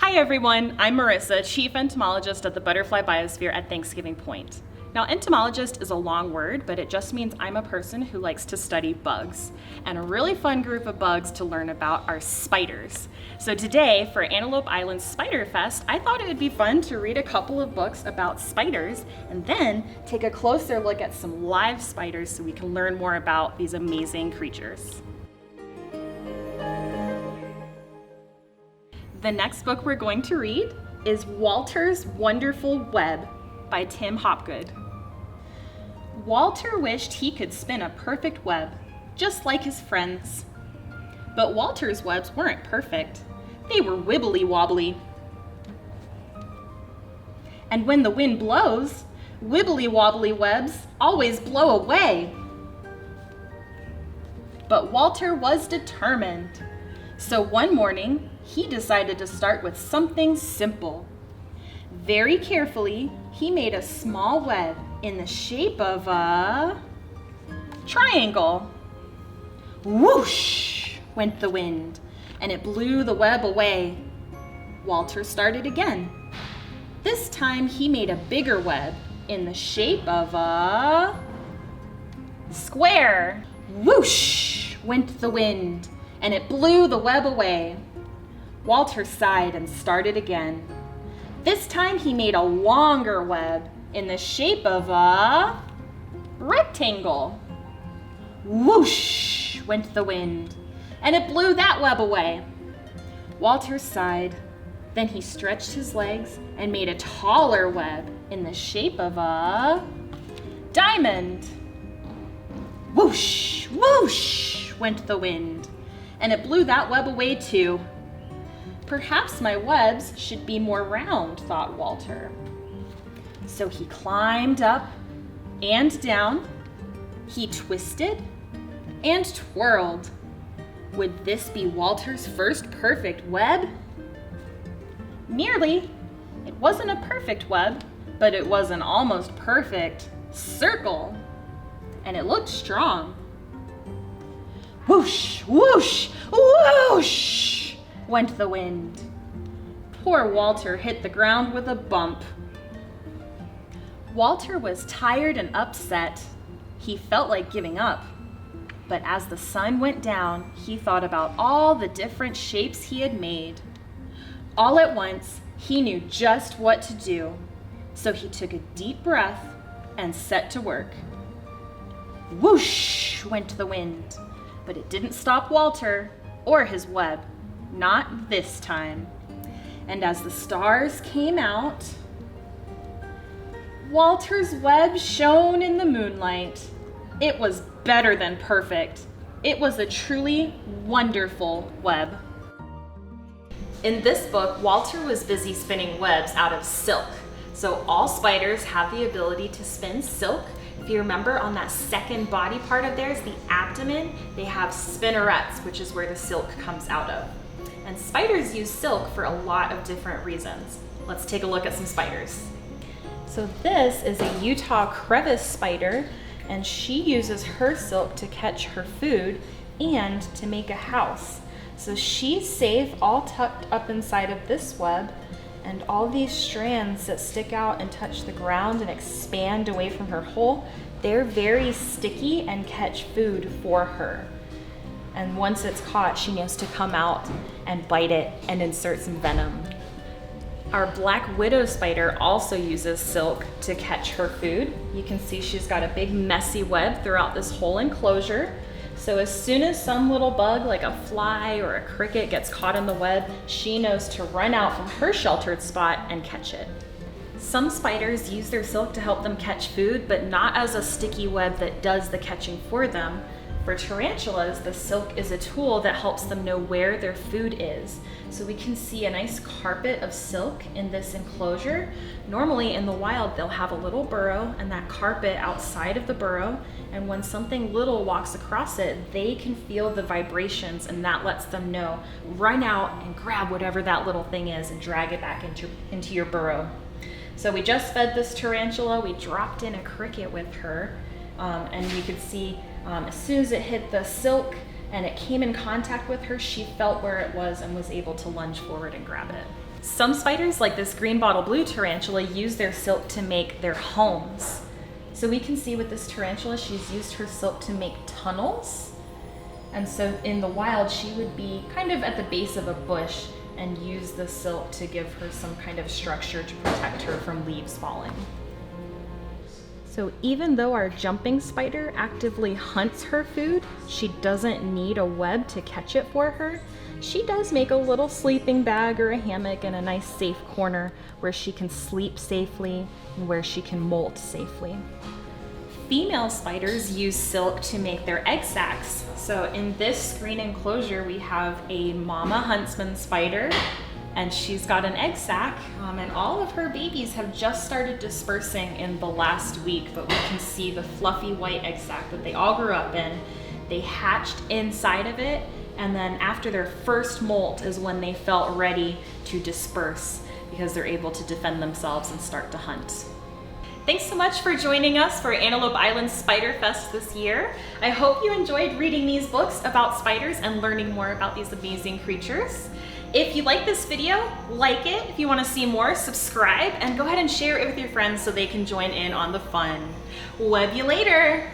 Hi everyone, I'm Marissa, Chief Entomologist at the Butterfly Biosphere at Thanksgiving Point. Now, entomologist is a long word, but it just means I'm a person who likes to study bugs. And a really fun group of bugs to learn about are spiders. So today, for Antelope Island Spider Fest, I thought it would be fun to read a couple of books about spiders and then take a closer look at some live spiders so we can learn more about these amazing creatures. The next book we're going to read is Walter's Wonderful Web by Tim Hopgood. Walter wished he could spin a perfect web, just like his friends. But Walter's webs weren't perfect. They were wibbly-wobbly. And when the wind blows, wibbly-wobbly webs always blow away. But Walter was determined. So one morning, he decided to start with something simple. Very carefully, he made a small web in the shape of a triangle. Whoosh went the wind, and it blew the web away. Walter started again. This time he made a bigger web in the shape of a square. Whoosh went the wind, and it blew the web away. Walter sighed and started again. This time he made a longer web in the shape of a rectangle. Whoosh went the wind, and it blew that web away. Walter sighed. Then he stretched his legs and made a taller web in the shape of a diamond. Whoosh, whoosh went the wind, and it blew that web away too. Perhaps my webs should be more round, thought Walter. So he climbed up and down. He twisted and twirled. Would this be Walter's first perfect web? Nearly. It wasn't a perfect web, but it was an almost perfect circle. And it looked strong. Whoosh, whoosh, whoosh went the wind. Poor Walter hit the ground with a bump. Walter was tired and upset. He felt like giving up. But as the sun went down, he thought about all the different shapes he had made. All at once, he knew just what to do. So he took a deep breath and set to work. Whoosh went the wind, but it didn't stop Walter or his web. Not this time. And as the stars came out, Walter's web shone in the moonlight. It was better than perfect. It was a truly wonderful web. In this book, Walter was busy spinning webs out of silk. So all spiders have the ability to spin silk. If you remember, on that second body part of theirs, the abdomen, they have spinnerets, which is where the silk comes out of. And spiders use silk for a lot of different reasons. Let's take a look at some spiders. So this is a Utah Crevice spider, and she uses her silk to catch her food and to make a house. So she's safe, all tucked up inside of this web, and all these strands that stick out and touch the ground and expand away from her hole, they're very sticky and catch food for her. And once it's caught, she knows to come out and bite it and insert some venom. Our black widow spider also uses silk to catch her food. You can see she's got a big messy web throughout this whole enclosure. So as soon as some little bug like a fly or a cricket gets caught in the web, she knows to run out from her sheltered spot and catch it. Some spiders use their silk to help them catch food, but not as a sticky web that does the catching for them. For tarantulas, the silk is a tool that helps them know where their food is. So we can see a nice carpet of silk in this enclosure. Normally in the wild, they'll have a little burrow and that carpet outside of the burrow. And when something little walks across it, they can feel the vibrations, and that lets them know, run out and grab whatever that little thing is and drag it back into your burrow. So we just fed this tarantula. We dropped in a cricket with her, and you could see as soon as it hit the silk and it came in contact with her, she felt where it was and was able to lunge forward and grab it. Some spiders, like this green bottle blue tarantula, use their silk to make their homes. So we can see with this tarantula, she's used her silk to make tunnels. And so in the wild, she would be kind of at the base of a bush and use the silk to give her some kind of structure to protect her from leaves falling. So even though our jumping spider actively hunts her food, she doesn't need a web to catch it for her. She does make a little sleeping bag or a hammock and a nice safe corner where she can sleep safely and where she can molt safely. Female spiders use silk to make their egg sacs. So in this screen enclosure, we have a mama huntsman spider, and she's got an egg sac, and all of her babies have just started dispersing in the last week, but we can see the fluffy white egg sac that they all grew up in. They hatched inside of it, and then after their first molt is when they felt ready to disperse because they're able to defend themselves and start to hunt. Thanks so much for joining us for Antelope Island Spider Fest this year. I hope you enjoyed reading these books about spiders and learning more about these amazing creatures. If you like this video, like it. If you want to see more, subscribe, and go ahead and share it with your friends so they can join in on the fun. Web you later!